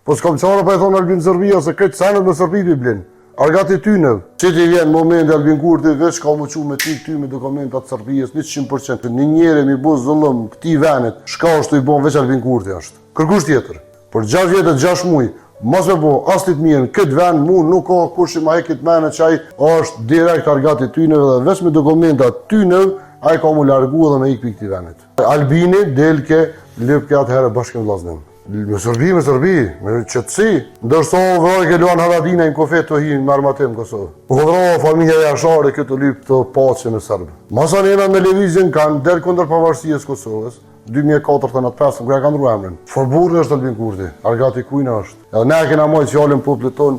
Po s'kam qara pa e thonë Albin Serbia se këtë senet me Serbi blin. Argati tynëv. Që ti vjen momenti Albin Kurti veç ka më qu me ti këty me dokumentat Serbijës 100%. Një njeri mi bu zullëm këti venet, shka është të i bon veç Albin Kurti është. Kërkush tjetër. Për 6 vjetët 6 muj, mos me bo aslit mirën, këtë ven mu nuk ka kush i ma hekit mene qaj është direkt argati tynëv dhe veç me dokumentat tynëv, a i ka mu largu dhe me ikpi këti venet. Albini delke lëpke atë herë bashkë me vllaznim. Me Serbi, me qëtësi. Ndërso vroj ke luan Haradina në kofet të hi në armatim Kosovë. Vroj familja jashare këtë lyp të paqe me Serbë. Masa njena me Levizin kanë del kundër pavarësijës Kosovës. 2004-2005, kërë ka ndru emrin. Forburri është Albin Kurti, argati kujna është. Edhe ne kena mojtë fjallin poplit ton,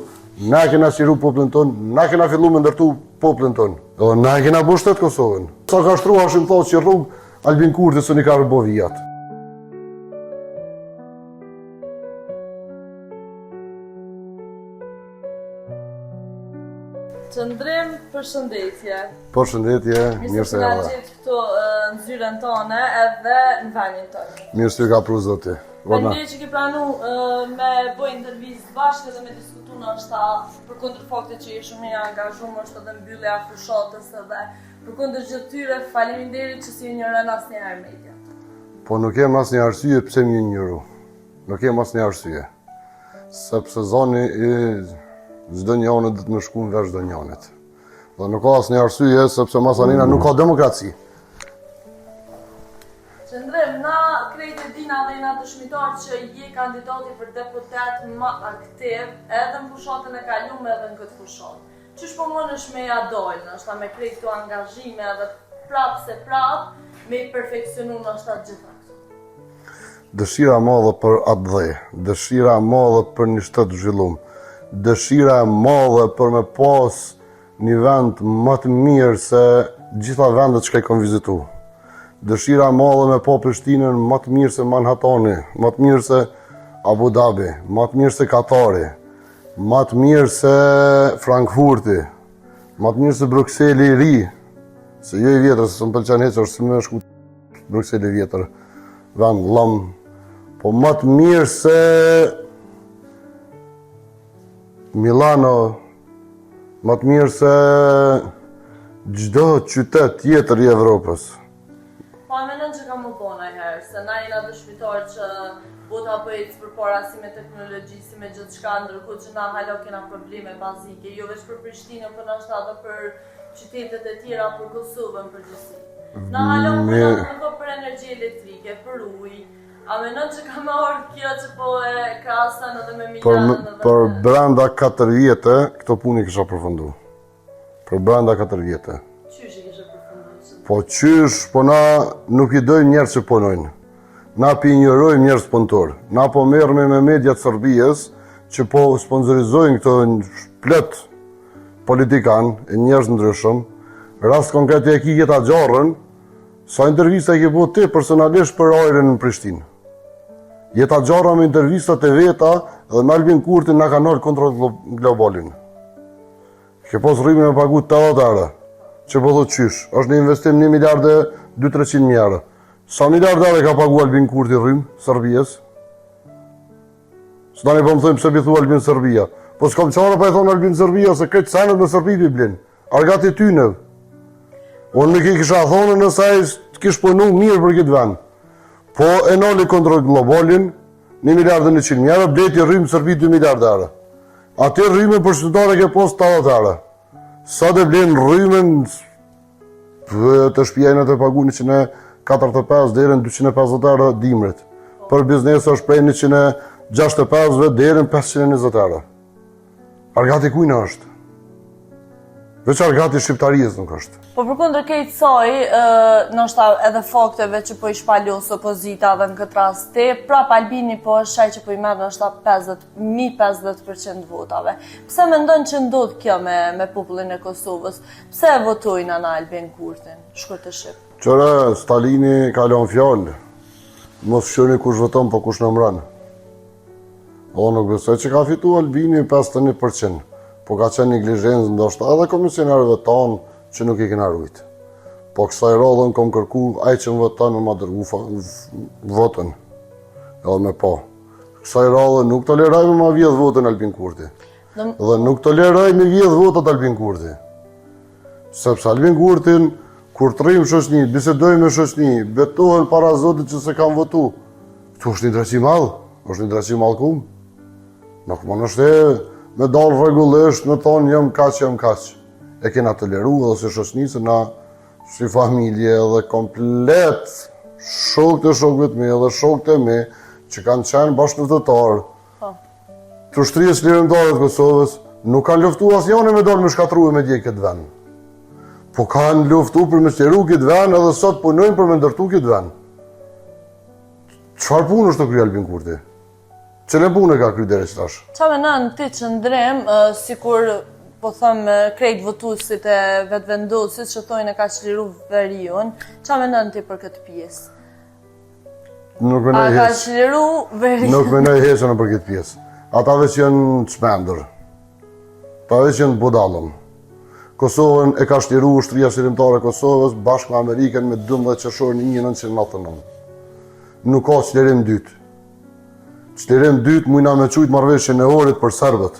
ne kena siru poplin ton, ne kena fillu me ndërtu poplin ton. Edhe ne kena bështet Kosovën. Sa ka shtru hashim thot që rrug Albin Kurti së një ka rëbo vijat. Qëndrim, përshëndetje. Përshëndetje, mirë se nga gjithë këtu në zyrën tonë edhe në venin tonë. Mirë se ka pru zoti. Mendoj që ki planu me bëj intervistë bashkë dhe me diskutu nështë për kundër faktit që i shumë i angazhuar është edhe mbyllja fushatës edhe për kundër gjithë tyre faleminderit që si njërën asnjëherë media. Po nuk kem asnjë arsye pse më njëru. Nuk kem asnjë arsye. Sepse zoni i çdo njëri do të më shkuën vesh çdo njërit. Dhe nuk ka asnjë arsye sepse Masanina nuk ka demokraci. Qëndrim, na krejt e dina dhe na dëshmitar që je kandidati për deputet më aktiv edhe në fushatën e kalume edhe në këtë fushatë. Qysh po mënesh me ja dojnë, nështë me krejt të angazhime edhe prapë se prapë me i perfekcionu nështë atë gjitha këtu. Dëshira madhe për atë dhe, dëshira madhe për një shtetë zhvillum, dëshira e madhe për me pas një vend më të mirë se gjitha vendet që ka i kom vizitu. Dëshira e madhe me pa Prishtinën më të mirë se Manhattani, më të mirë se Abu Dhabi, më të mirë se Katari, më të mirë se Frankfurti, më të mirë se Bruxelles i ri, se jo i vjetër, se më pëlqen heq është si me shku Bruxelles i vjetër, vend lëm, po më të mirë se Milano, më të mirë se çdo qytet tjetër i Evropës. Po menon që ka më bona herë, se na jena dëshmitar që bota po ecë përpara si me teknologji, si me gjithçka, ndërkohë që na hala kena probleme bazike, jo vetëm për Prishtinën, por ndoshta edhe për qytetet e tjera, për Kosovën përgjithësi. Na hala nuk për energji elektrike, për ujë. A menon që ka me orë kjo që po e krasen edhe me Milanën edhe... Për brenda 4 vjetë, këto puni kisha përfundu. Për brenda 4 vjetë. Qysh i kisha përfundu? Po qysh, po na nuk i dojnë njerës që punojnë. Na pi njërojmë njerës punëtor. Na po merrme me mediat Serbijës që po sponsorizojnë këto plot politikan e njerës ndryshëm. Rast konkret e ki Jeta Gjarën, sa intervista e ki po ti personalisht për ajrin në Prishtinë. Jeta Gjara me intervistat e veta dhe me Albin Kurti nga ka nërë kontra globalin. Ke pos rrimin me pagu 80 euro, që po thot qysh, është një investim 1 miliard e 200-300 mijë euro. Sa miliard euro ka pagu Albin Kurti rrim, Serbijës? Së tani po më thëjmë pse bi thu Albin Serbia. Po s'kam qara pa e thonë Albin Serbia se këtë senet me Serbi pi blin. Argati tynëv. Unë nuk i kisha thonë nësa i kish punu mirë për këtë vend. Po e noli kontrol globalin, 1 miliard e 100 mijë euro, bleti rrymë Serbi 2 miliard euro. Ati rrymë për shtetare ke post 80 euro. Sa dhe blenë rrymen të shpjejnë të pagu 145 dhe 250 euro dimrit. Për biznes është prej 165 dhe 520 euro. Argati kujna është? Veç argati shqiptarijës nuk është. Po përkundër këtij soi, ndoshta edhe fakteve që po i shpalos opozita dhe në këtë rast te, prap Albini po është ai që po i merr ndoshta 50% votave. Pse mendon që ndodh kjo me popullin e Kosovës? Pse votojnë ana Albin Kurtin, shkurtëship? Qëre, Stalini ka lënë fjalë. Mos shqyni kush voton, po kush nëmran. O nuk besoj që ka fitu Albini 51%. Po ka qenë neglizhencë ndoshta edhe komisionarëve tanë që nuk i kena rujt. Po kësaj radhën kom kërku ai që më voton më dërgu votën. Edhe me po. Kësaj radhe nuk tolerojmë ma vjedh votën Albin Kurti. Dhe nuk toleroj me vjedh votat Albin Kurti. Sepse Albin Kurtin, kur të rrim shoqni, bisedojmë me shoqni, betohen para Zotit që se kam votu. Këtu është një drejtësi madh, është një drejtësi mallkum. Nuk më nështë me dalë rregullisht, me thonë jam kaq. E kena toleru edhe se shoqni se na si familje edhe komplet shokët e shokëve të mi edhe shokët e mi që kanë qenë bashkëpunëtorë të ushtrisë lirimtare të Kosovës, nuk kanë luftu asnjëri me dalë me shkatrua me djeg këtë vend. Po kanë luftu për me sqaru këtë vend edhe sot punojnë për me ndërtu këtë vend. Çfarë punë është të kry Albin Kurti? Çfarë punë ka kry deri tash? Qa menon ti që ndrem, sikur po thëmë krejt votuesit e vetvendosit që thojnë e ka çliru veriun, qa menon ti për këtë pjesë? Nuk A ka çliru veriun? Nuk menoj heqën për këtë pjesë. Atave që janë çmendur. Atave që janë budallëm. Kosovën e ka shliru ushtria lirimtare e Kosovës bashkë me Amerikën me 12 qershor 1999. Nuk ka çlirim dytë. Çlirim dytë mujna me qujtë marrëveshjen e Ohrit për serbët,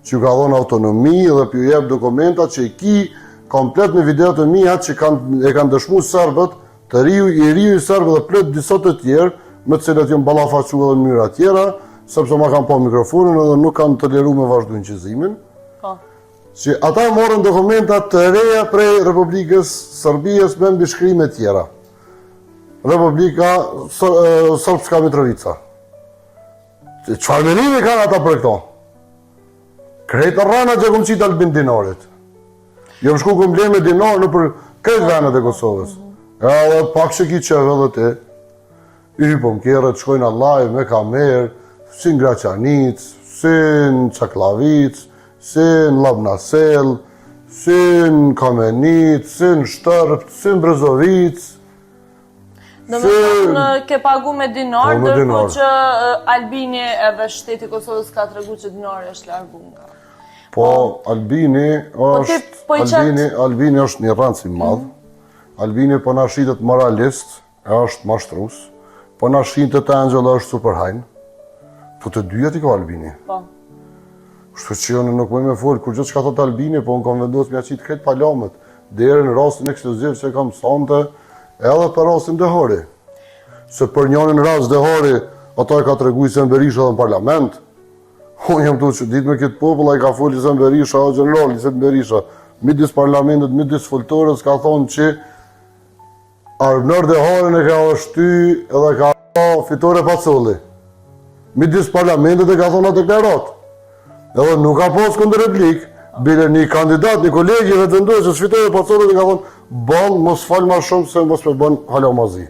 që ju ka dhënë autonomi dhe pju jep dokumentat që i ki komplet me videot e mia që e kanë dëshmu serbët, të riu i serbë dhe plot disa të tjerë, me të cilat janë ballafaqu edhe në mënyra tjera, sepse ma kanë pa mikrofonin edhe nuk kanë toleru me vazhdu inqizimin. Që ata morën dokumentat të reja prej Republikës Serbijës me mbishkrime tjera. Republika Srpska Mitrovica. Çfarë menimi kanë ata për këto? Krejtë rrana që kom qitë Albin Dinarit. Jom shku kom ble me dinar në për krejtë venet e Kosovës. Edhe pak që ki qeve dhe ti. Ypëm kjerë të shkojnë live me kamerë, si në Graçanic, si në Çaklavic, si në Labnasel, si në Kamenic, si në Shtërpt, si në Brezovic. Do me thonë ke pagu me dinar, dërko që Albini edhe shteti Kosovës ka të regu që dinari është largu nga. Po, Albini është një rëndësi madhë. Albini po na shitet moralist, është mashtrus, po na shitet Angelo është superhajn. Po të dyja ti ka Albini. Po. Kështu që unë nuk më fol kur gjithë çka thot Albini, po unë kam vendosur mja qitë këtë palamet, deri në rastin ekskluziv që kam sonte, edhe për rastin Dehori. Se për njërin rast Dehori, ata e ka treguar se Berisha në parlament. Unë jam tu që ditë me këtë popull, ai ka folë se Berisha o generali, se Berisha, midis parlamentit, midis foltorës, ka thonë që Arnor Dehorin e ka shty edhe ka fitore Pacolli. Midis parlamentit e ka thonë atë deklarat. Edhe nuk ka pas kundër replik, bile një kandidat, një kolegi vetëvendosur që fitore Pacolli e ka thonë, ball mos fal më shumë se mos më bën halomazi.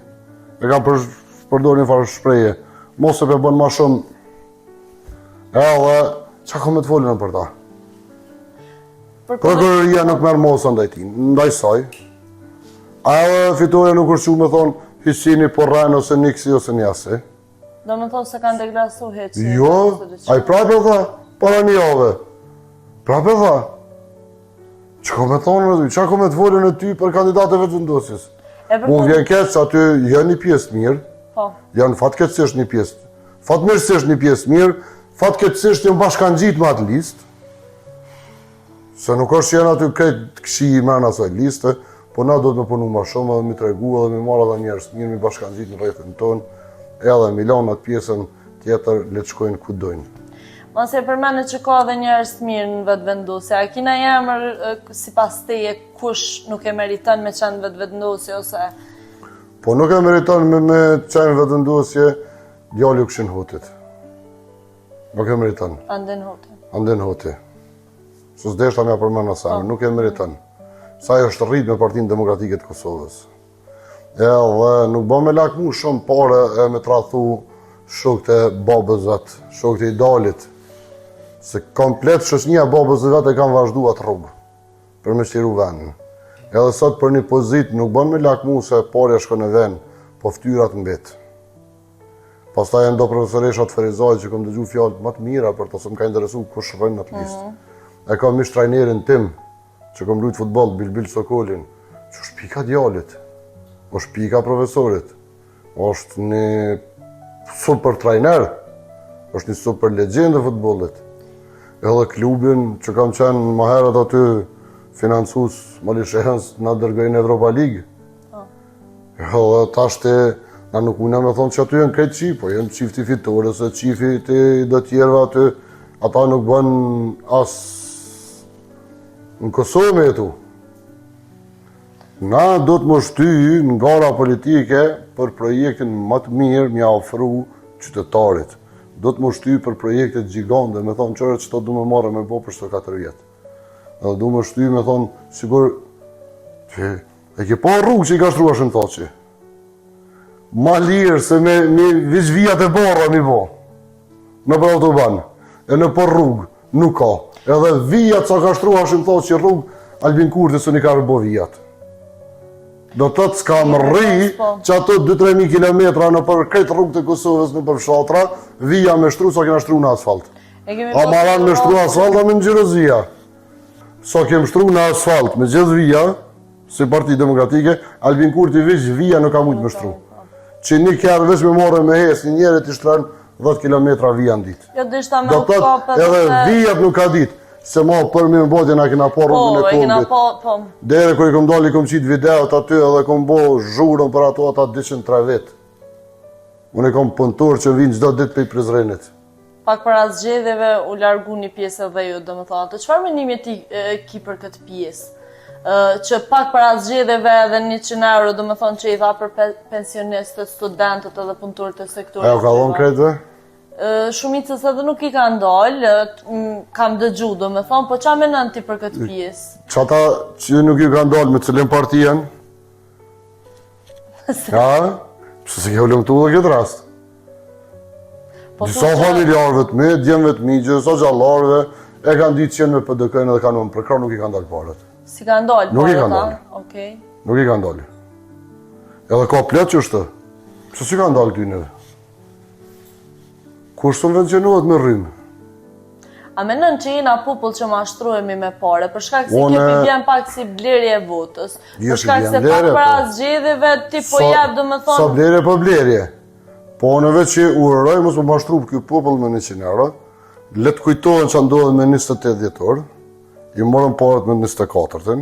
E kam përdorur një farë shprehje, mos e bën më shumë. Edhe çka kam të folën për ta. Prokuroria nuk merr mosa ndaj tij, ndaj saj. Ajo fitore nuk është me thonë Hysini Porran ose Niksi ose Njasi. Do me thonë se kanë deklasu heqë. Jo, ai prapë tha, para një jave. Prapë tha. Që ka me thonë në ty, që ka me të folën e ty për kandidatëve të vendosjes? Unë vjen keq se aty janë një pjesë mirë, janë fatkeqësisht një pjesë, fatmirësisht një pjesë mirë, fatkeqësisht janë bashkangjitur me atë listë. Se nuk është që janë aty këtë këshi i mërë në asaj liste, po na do të me punu ma shumë edhe mi tregu edhe mi marrë edhe njerës mirë, mi bashkangjit në rrethin tonë, edhe Milan atë pjesën tjetër le të shkojnë ku dojnë. Mos e përmene që ka edhe njerës mirë në vetëvendosje, a kina jamër si pas teje kush nuk e meriton me qenë vetëvendosje ose? Po nuk e meriton me qenë vetëvendosje djalli u Këshin Hotit. Nuk e meriton. Andin Hoti. Së s'deshta me përmena sa, nuk e meriton. Saj është rrit me Partinë Demokratike të Kosovës. Edhe nuk bën me lakmu shumë pare e me tradhu shokët e babës vetë, shokët e idealit. Se komplet shoqënia e babës vetë e kanë vazhdu atë rrugë për me shtiru vendin. Edhe sot për një pozitë nuk bën me lakmu se parja shkon në vend, po ftyrat mbet. Pastaj janë do profesoreshat Ferizaj që kam dëgju fjalët më të mira për to se më ka interesu kush rën në atë listë. E kam mish trajnerin tim që kom lujt futboll, Bilbil Sokolin, që është pika djalit, është pika profesorit, është një super trajner, është një super legjendë e futbollit. Edhe klubin që kam qenë më herët aty financues Malishehens na dërgojnë Europa League. Edhe tashti na nuk mundem me thonë që aty janë krejt qi, po janë çifti fitore, se qifi të do tjerëve aty, ata nuk bën as në Kosovë me jetu. Na do të më shty në gara politike për projektin më të mirë mja ofru qytetarit. Do të më shty për projektet gjigande, me thonë qërë që to du me marrë me bo për shto 4 vjetë. Edhe du me shty me thonë, sigur, që e ke pa rrugë që i ka shtruash në thoqi. Ma lirë se me vish vijat e borra mi bo. Në për autoban, e në për rrugë, nuk ka. Edhe vijat sa ka shtruash në thoqi rrugë, Albin Kurti së një ka rëbo vijat. Do të të s'ka më rri që ato 2-3.000 kilometra në për këtë rrugë të Kosovës në për fshatra, vija me shtru sa kena shtru në asfalt. A maran me shtru asfalt a me në gjirëzia. Sa kem shtru në asfalt me gjithë vija, si Parti Demokratike, Albin Kurti vish vija nuk ka mujtë me shtru. Që një kjerë veç me more me hes, një njëre t'i shtran 10 kilometra vija në ditë. Do të të edhe vijat nuk ka ditë. Se ma për mi më botje na kena po rrugën e kombit. Dere kër i kom dali kom qitë videot aty edhe kom bo zhurën për ato ata 203 vetë. Unë e kom pëntor që vinë gjdo ditë për i Prizrenit. Pak para zgjedhjeve u largu një pjesë edhe ju, do më thonë, të çfarë menimi ti ki për këtë pjesë? Që pak para zgjedhjeve edhe 100 euro, do më thonë që i dha për pensionistët, studentët edhe punëtorët e sektorit. Ajo ka dhonë kretëve? Shumicës edhe nuk i ka ndalë, kam dëgju, do me thonë, po qa menon ti për këtë pjesë? Qata që nuk i ka ndalë me cilin partijen? Ja, pëse se ke u lëmtu dhe këtë rast. Disa familjarëve të me, djemëve të mi, gjithësa gjallarëve, e kanë ditë qenë me PDK-në dhe kanë për krah, nuk i ka ndalë parët. Si ka ndalë parët? Nuk i ka ndalë. Nuk i ka ndalë. Edhe ka pletë që është, pëse si ka ndalë t'yneve? Kur subvencionohet me rrymë? A menon që jena popull që mashtrohemi me pare, për shkak se kepi vjen pak si blerje e votës, për shkak se pak para zgjedhjeve ti po jep do me thonë... Sa blerje po blerje, po në veç që urëroj mos më mashtru për kjo popull me 100 euro, letë kujtohen që ndodhe me 28 dhjetor, i morën parët me 24-ën,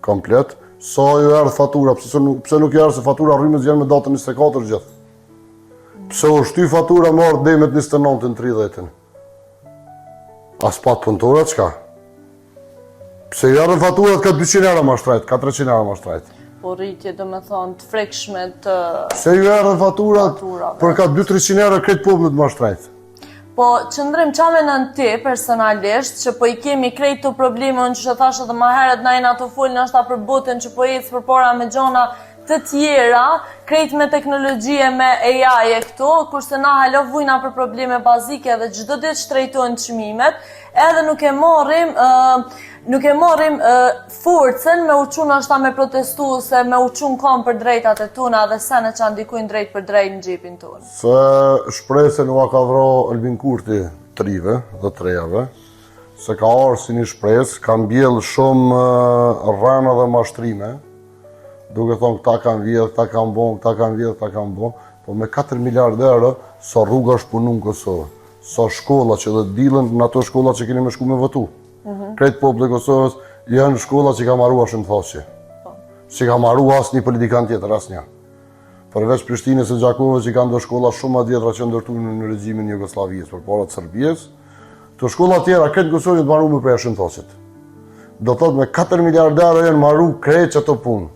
komplet, sa ju erë fatura, pse nuk erë se fatura rrymës janë me datën 24 gjithë. Pse u shty fatura marrë demet 29-ën 30-ën. As pat punëtora, qka? Pse ju erë faturat ka 200 euro ma shtrajt, ka 300 euro ma shtrajt. Po rritje do me thonë të frekshme të... Pse ju erë faturat për ka 200-300 euro kretë popullit ma shtrajt. Po qëndrim qa menon ti personalisht që po i kemi krejt të problemën që thashtë edhe ma heret na jena të full në ashta për botën që po ecë për para me gjona të tjera, krejt me teknologjie, me AI e këto, kurse na halo vujna për probleme bazike dhe çdo ditë shtrejtojnë çmimet, edhe nuk e marrim forcën me uçun ashta me protestuese, me uçun kom për drejtat e tona dhe se në që ndikujnë drejt për drejt në gjepin tonë. Se shpresën u ka vro Albin Kurti trive dhe trejave, se ka arë si një shpresë, ka mbjell shumë rrana dhe mashtrime, duke thonë këta kanë vjedhë, këta kanë bon, këta kanë vjedhë, këta kanë bon, po me 4 miliard euro, sa rruga është punu në Kosovë, sa shkolla që dhe dilën në ato shkolla që keni me shku me votu. Kretë populli i Kosovës janë shkolla që ka marru ashtë në thasje. Që ka marru asë një politikan tjetër, asë një. Përveç Prishtinës e Gjakovës që kanë do shkolla shumë adjetra që ndërtunë në regjimin Jugoslavijës, për para të Serbijës, të shkolla tjera kretë Kosovës të marru me prej ashtë në thasjet. Do thotë me 4 miliard euro janë marru kretë që ato punë.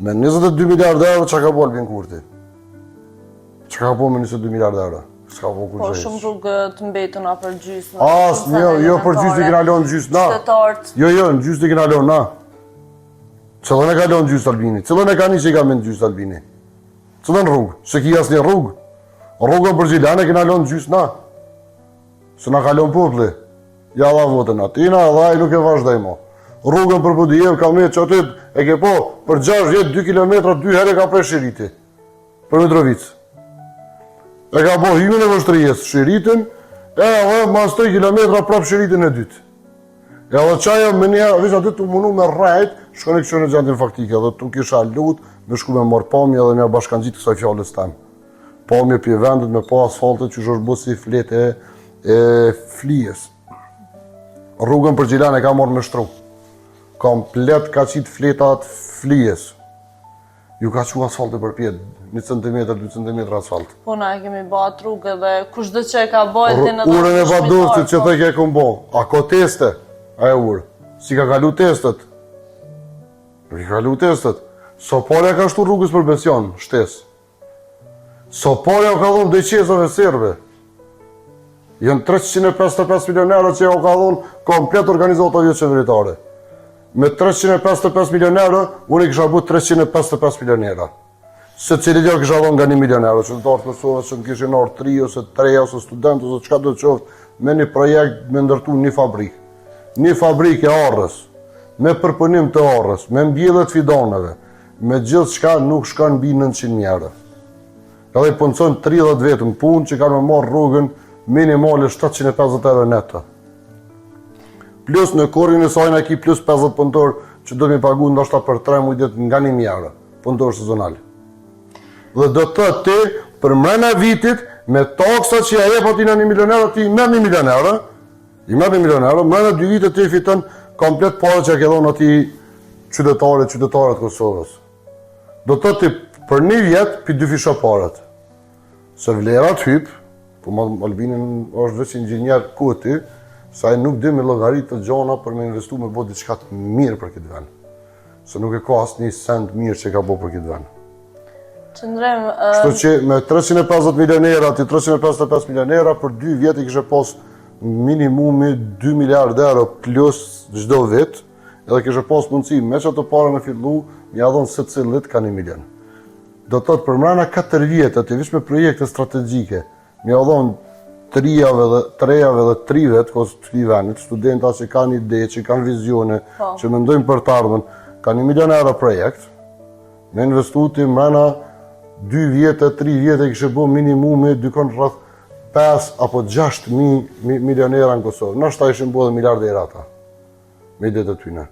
Me 22 miliard euro që ka po Albin Kurti? Që ka po me 22 miliard euro? S'ka po kur Po shumë rrugë të mbetuna për gjysë. Jo për gjysë të kena lonë gjysë na. Jo, në gjysë të kena lonë na. Cëllën e ka lonë gjysë Albini? Cëllën e ka një që i ka mendë gjysë Albini? Cëllën rrugë? Se ki asë një rrugë? Rrugën për Gjilane kena lonë gjysë na. Se na ka lonë populli. Ja dha votën atina, dha i nuk e vazhdej mo. Rrugën për Budijev ka me që atyt e ke po për 6-2 kilometra 2 herë ka prej Shiritit. Për Mitrovic. E ka po hymin e vështrijes Shiritin, e edhe mas 3 kilometra prap Shiritin e dytë. E edhe qaja me një, vish aty të munu me rrejt, shkone këshone gjantin faktike, edhe të kisha lut, me shku me mor pamje edhe me bashkan gjitë kësaj fjallës tem. pamje për vendet me pa asfaltet që është bërë si fletë e flijes. Rrugën për Gjilan e ka marrë me shtru. Komplet ka qitë fletat flijes. Ju ka që asfalte për pjetë, 1 cm, 2 cm asfalt. Po na e kemi bat rrugë dhe kushdo që e ka bojtin edhe Urën e vadurësit që të ke këmë bo. A ko teste? A e urë. Si ka kalu testet? Nuk i kalu testet. Soparja ka shtu rrugës për Besion, shtes. Soparja ka dhonë dëqezave serbe. Jënë 355 milionerë që ka dhonë komplet organizata vjetë qeveritare. Me 355 milionerë, unë i kisha bu 355 milionerë. Se cili gjë kisha dhonë nga 1 milionerë, që të tartë Kosovës që në kishin orë 3 ose 3 ose student ose qka do të qoftë, me një projekt me ndërtu një fabrikë. Një fabrikë e arrës, me përpunim të arrës, me mbjellet fidaneve, me gjithë qka nuk shkan mbi 900 mjerë. Edhe i punëson 30 vetëm punë që kanë me marrë rrugën minimale 750 euro netë. Plus në korin e sajnë e ki plus 50 punëtor që do mi pagu ndoshta për 3 mujtet nga 1.000 euro, punëtor sezonal. Dhe do të ti, për mrena vitit, me taksa që ja jep ati në 1 milion euro, ti i merë 1 milion euro, mrena 2 vitet ti fiton komplet pare që ja ke dhonë ati qytetarët Kosovës. Do të ti, për 1 vjet, për 2 fisha paret. Se vlerat hyp, po Albinin është veç inxhinier kuti, sa e nuk dhe me llogarit të gjona për me investu me bo diçka të mirë për këtë vend. Se nuk e ka asë një send mirë që ka bo për këtë vend. Kështu që me 350 milionera, ati 355 milionera, për 2 vjet i kështë pas minimumi 2 miliard euro plus çdo vit, edhe kështë pas mundësi me që të pare me fillu, mi adhon se cilit ka 1 milion. Do të thotë për mrena 4 vjet, ati vish me projekte strategjike, mi adhon 3 javë dhe 3 vetë, kosë të këti venit, studenta që kanë ide, që kanë vizione, që mendojnë për të ardhmen, ka 1 milion euro projekt, me investu ti mrena 2 vjetë, 3 vjetë e kështë bo minimumi dykon rrëth 5 apo 6 milionera në Kosovë. Nështë ta ishin bo dhe miliardera ata, me ide të tyne.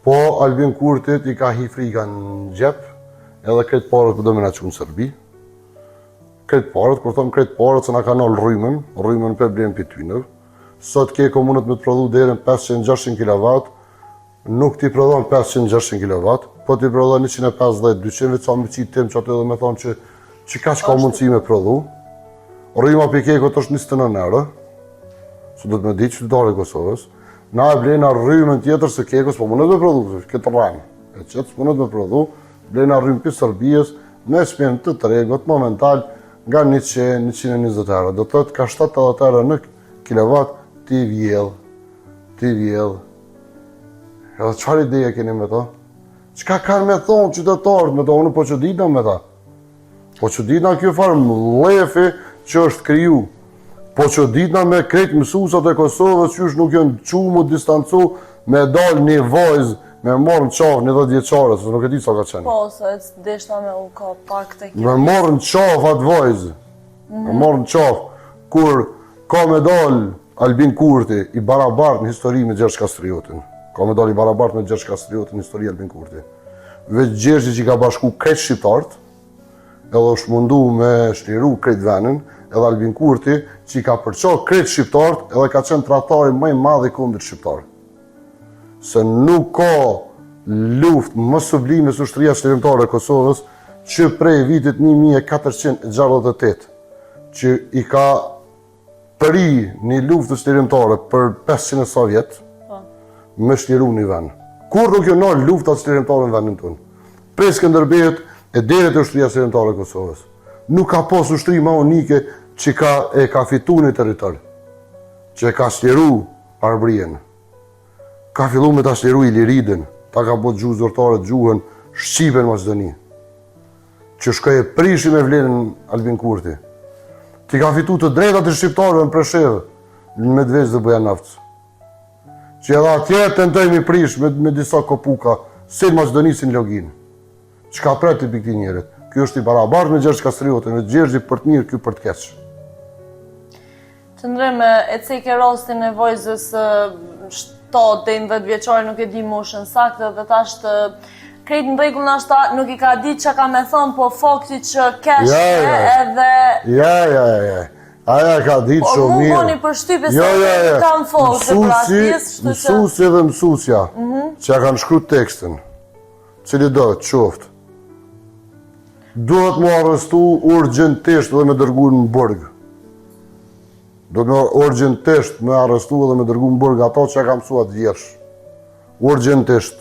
Po, Albin Kurtit i ka hifrika në gjep, edhe këtë parët për do me në që në Serbi. Këtë parët, kur thëmë këtë parët, se nga ka nëllë rrymën për blenë për tynëv. Sot ke komunët me të prodhu dherën 500-600 kW, nuk ti prodhon 500-600 kW, po ti prodhon 150-200, veç sa më qitë tim që atë edhe me thonë që ka që ka mundësi me prodhu. Rryma për kekot është 29 euro, që do të me ditë qytetare Kosovës. Na e blejna rrymën tjetër se kekos, po mundet me prodhu, këtë rramë. E qëtës mundet me prodhu, blejna rrymë për Serbijës, me shpjem të tregot, momental, nga 120 euro. Do të të ka 70 euro në kilowatt, ti vjell. Edhe qëfar ideje keni me ta? Qka kanë me thonë qytetarët me ta? Unë po që ditna me ta. Po që ditna kjo farë mlefi që është kriju. Po që ditna me krejt mësusat e Kosovës që është nuk jënë që mu distancu me dalë një vajzë me marrë në qafë një 10 vjeqare, se nuk e di sa ka qenë. Po, se deshta me u ka pak të kjo. Me marrë në qafë atë vajzë. Me marrë në qafë, kur ka me dalë Albin Kurti i barabart në histori me Gjergj Kastriotin. Ka me dalë i barabart me Gjergj Kastriotin në histori Albin Kurti. Veç Gjergji që ka bashku krejt shqiptarët, edhe është mundu me shliru krejt venin, edhe Albin Kurti që ka përqa krejt shqiptarët edhe ka qenë tratari më i madh i kombit shqiptar. Se nuk ka luft më sublime së ushtria qlirimtare e Kosovës që prej vitit 1468 që i ka përi një luft të qlirimtare për 500 sa vjet me shliru një vend. Kur nuk jo nërë luftat qlirimtare në vendin tonë? Prej Skënderbeut e deri te ushtria qlirimtare e Kosovës. Nuk ka pas ushtri ma unike që e ka fitu një territor, që e ka shliru Arbrien. Ka fillu me ta shliru Iliridën, ta ka bot gjuhë zërtare gjuhën Shqipen Maqedoni, që shkoj e prishi me vlerën Albin Kurti. Ti ka fitu të drejtat e shqiptarëve në Preshevë, në Medveç dhe Bujanovc. Që edhe atje tentoj mi prish me disa kopuka, se në Maqedonisin login. Që ka pret të pikti njerit. Kjo është i barabart me Gjergj Kastriotin, me Gjergji për të mirë, kjo për të keq. Të ndrem, e ceke rastin e vojzës 7 deri në 10 vjeçare, nuk e di moshën saktë, dhe thashtë krejt në rregull nashta nuk i ka ditë çka ka me thonë, po fakti që keshte edhe... Ja. Aja ka ditë shumë Por mu mirë. boni përshtypje se kam folë të pratisë, Mësusi dhe mësusja që kanë shkru tekstin, cili do të qoftë, duhet mu arrestu urgjentisht dhe me dërgu në burg. Do të urgjentisht me arrestu dhe me dërgu në burg ato që ka mësuat vjersh. Urgjentisht.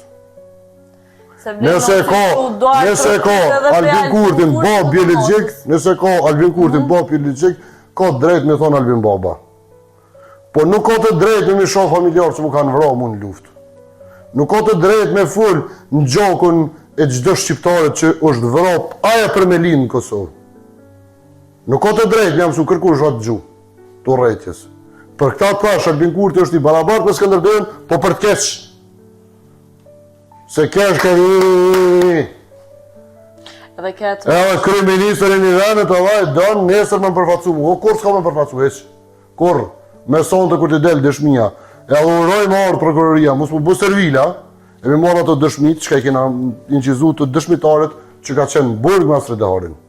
Nëse ka Albin Kurtin bab biologjik, nëse ka Albin Kurtin bab biologjik, ka drejt me thonë Albin baba. Po nuk ka të drejt me shoh familjar që mu kanë vra mu në luft. Nuk ka të drejt me full në gjakun e çdo shqiptare që është vrap aja për me linë në Kosovë. Nuk ka të drejt me jam su kërkush atë gju, të rejtjes. Për këta prash Albin Kurti është i barabartë me Skënderbeun, po për të keq. Se keq ka edhe ketë... Edhe kryeministër e një venet edhe donë nesër me më përfacu mu. O kur s'ka me përfacu heq? Kur? Me sonte kur t'i del dëshmia. Edhe uroj me ardhë prokuroria, mos mu bu servila, e me marrë ato dëshmit, që ka i kena incizu të dëshmitaret që ka qenë burg me Sredeharin.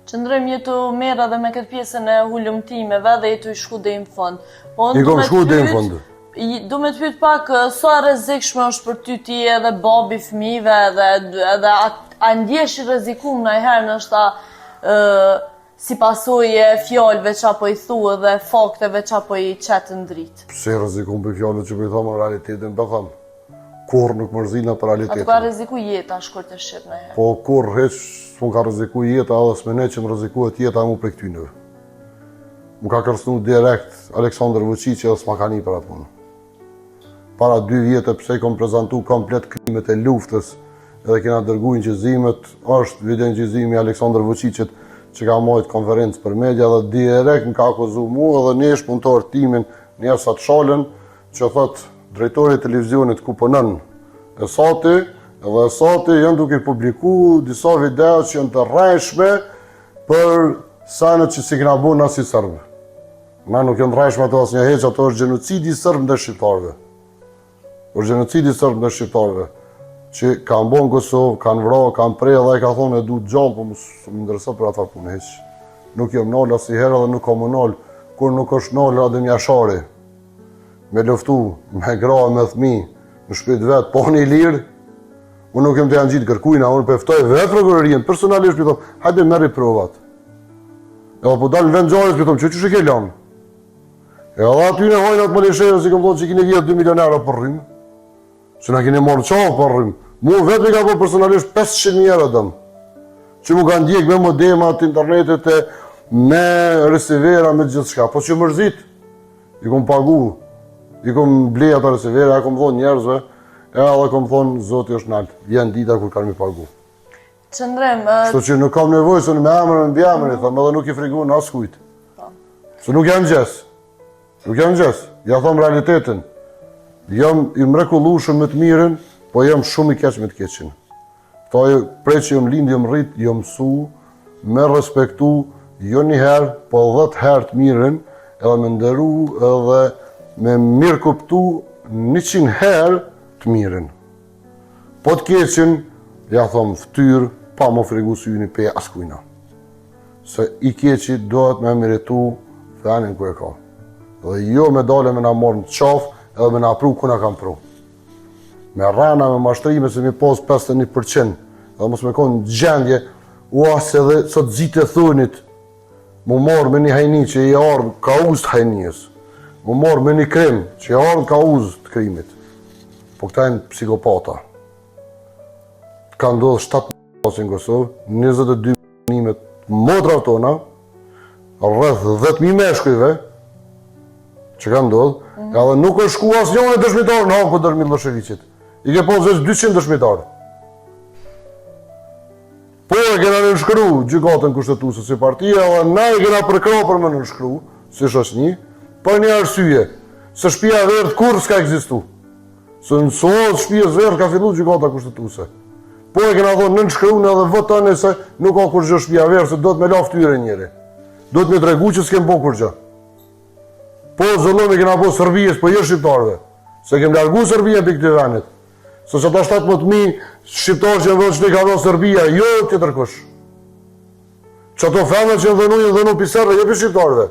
Qëndrojmë jetu merë edhe me këtë pjesën e hulumtimeve dhe jetu i shku dhe i më fund. I kom shku dhe i më fund. Du me të pyet pak, sa rrezikshme është për ty ti edhe babi fëmijëve edhe a ndjesh i rrezikum ndonjëherë ndoshta si pasojë e fjalëve që apo i thua dhe fakteve që apo i qetë në dritë? Pse rrezikum për fjalët që po i thamë realitetin, po them. Kur nuk mërzina për realitetin. Atë ka rreziku jeta shkurt të shqip ndonjëherë. Po kur heq s'u ka rreziku jeta edhe s'më që më rrezikohet jeta mu prej këtyneve. Më ka kërcënu direkt Aleksandr Vučić edhe s'ma ka ni për atë punë. Para 2 vjetë pse kom prezentu komplet krimet e luftës edhe kena dërgu inqizimet, është video inqizimi Aleksandr Vučićit që ka mojt konferencë për media dhe direkt më ka akuzu mu edhe nesh punëtor timin Njersat Shalën që thot drejtori i televizionit ku punon e sati edhe sati janë duke publiku disa video që janë të rrejshme për sanet që si kena bu na si sërbë. Ma nuk janë rrejshme ato asë një heq, ato është genocidi sërbë ndër shqiptarëve. Por genocidi sërbë ndër shqiptarëve, që kanë bo në Kosovë, kanë vra, kanë prej edhe e ka thonë e du të gjallë, po më ndërësot për atar punë heq. Nuk jam nalë asë i herë dhe nuk kam nalë, kur nuk është nalë Adem Jashari. Me luftu, me gra, me thmi, në shpit vetë, po një lirë, unë nuk jem të janë gjitë kërkujna, unë pëftoj vetë prokurorien, personalisht për thomë, hajde merri provat. Edhe po dalë në vend gjarës për thomë, që ke lanë? Edhe aty në hojnat më lesheve, si kom thonë që kini vjetë 2 milionera për rrimë. Që na keni marrë qafë për rrimë. Mu vetë me ka po personalisht 500.000 euro dëmë. Që mu ka ndjek me modemat, internetet e me resivera, me gjithë shka. Po që mërzit, i kom pagu, i kom blej ata resivera, e kom thonë njerëzve, edhe kom thonë, zoti është naltë, vjen dita kur kanë mi pagu. Qëndrem... Shto që nuk kam nevojë, se në me emërën, në bjemërën, thëmë edhe nuk i frigu në asë kujtë. Se nuk janë gjesë. Nuk jam gjesë, ja thomë realitetin. Jam i mrekullueshëm me të mirën, po jam shumë i keq me të keqin. Prej që jam lind, jam rrit, jam mësu, me respektu, jo një herë, po 10 herë të mirën, edhe me ndëru edhe me mirë kuptu 100 herë të mirën. Po të keqin, ja thomë ftyrë, pa më frigu syni pe askujna. Se i keqi dohet me meritu fenin ku e ka. Dhe jo me dale me na morë në qafë edhe me na pru ku na kam pru. Me rana, me mashtrime se mi pos 51%, edhe mos me konë gjendje, uas edhe sot zitë e thunit, mu morë me një hajni që i ardhë ka uzë të hajnijës, mu morë me një krim që i ardhë ka uzë të krimit. Po këta e në psikopata. Ka ndodhë 7 në Kosovë, 22 nimet motra tona, rrëth 10.000 meshkujve, që ka ndodhë, edhe nuk është shku asë njën e dëshmitarë në hanë për dërmi Miloševićit. I ke posë veç 200 dëshmitarë. Po e kena në nëshkru gjykatën kushtetuese si partia, edhe na e kena përkrapër me në nëshkru, si shoqëni, për një arsye, se shtëpia e verdhë kur s'ka ekzistu. Se në sotë shtëpies verdhë ka fillu gjykata kushtetuese. Po e kena thonë në nëshkru në edhe votën e se nuk ka kur gjë shtëpia verdhë, se do të me la ftyre njëri. Do të me tregu që s'kem po kur gjë. Po zëllon e kena po Sërbijes, po jo shqiptarëve. Se kem largu Sërbije për këtë venit. Se që ata 17.000 shqiptarë që në vëllë që ne ka dhënë Serbia, jo tjetër kush. Që ato femër që në dhënu piserve, jo për shqiptarëve.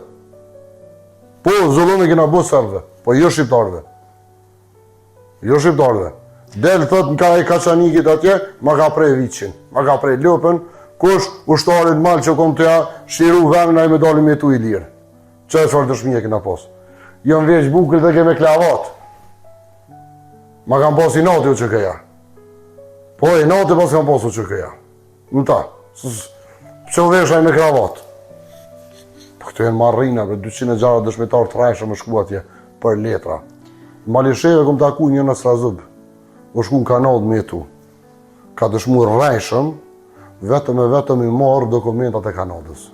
Po, zullon e kena bo serbëve, po jo shqiptarëve. Jo shqiptarëve. Del thot në ka e kaçanikit atje, ma ka prej viqin, ma ka prej lopën, kush ushtarit mal që kom të ja shiru venin a i me dalim e tu i lirë. Që e çfarë dëshmije kena pos? Jëm veç bukrit dhe keme klavat. Ma kam pos i nati u që këja. Po i nati pas kam pos u që këja. Në ta. Që veshaj me kravat. Po këtu e në marrina, për 260 dëshmitar të rajshë më shku atje për letra. Malisheve kom taku një në Strazub. U shku në Kanadë me tu. Ka dëshmu rajshëm, vetëm i marë dokumentat e Kanadës.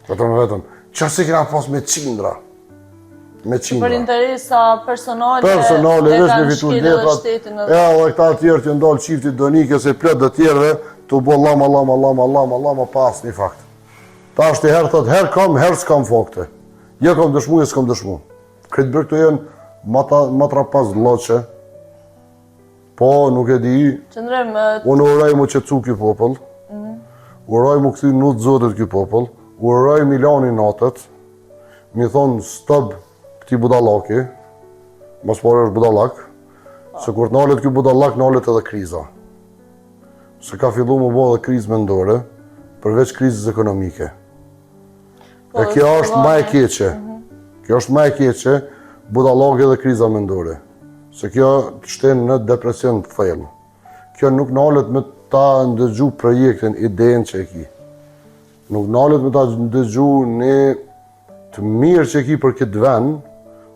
Vetëm. Qësi kena pas me qindra. Me qindra. Për interesa personale, veç me fitu letrat. E o e këta tjerë të ndalë qiftit donike se plët dhe tjerëve, të bo lama pas një fakt. Ta është i herë thot, herë kam, herë s'kam fakte. Jo kam dëshmu, e s'kam dëshmu. Këtë bërë këtu jenë matra pas loqe. Po, nuk e di. Unë uraj mu qëtësu kjo popull. Uraj mu këthy nutë zotit kjo popull. Uraj Milani natët. Mi thonë stop këti budalaki. Mas pare është budalak. Se kur të nalet kjo budalak, nalet edhe kriza. Se ka fillu më bo dhe krizë mendore, përveç krizës ekonomike. E kjo është ma e keqe. Kjo është ma e keqe, budalake dhe kriza mendore. Se kjo të shtenë në depresion të thellë. Kjo nuk nalet me ta ndëgju projektin, idenë që e ki. Nuk nalet me ta ndëgju një të mirë që e ki për këtë vend,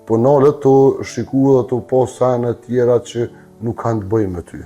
po nalet të shiku dhe të po sene tjera që nuk kanë të bëjmë me ty.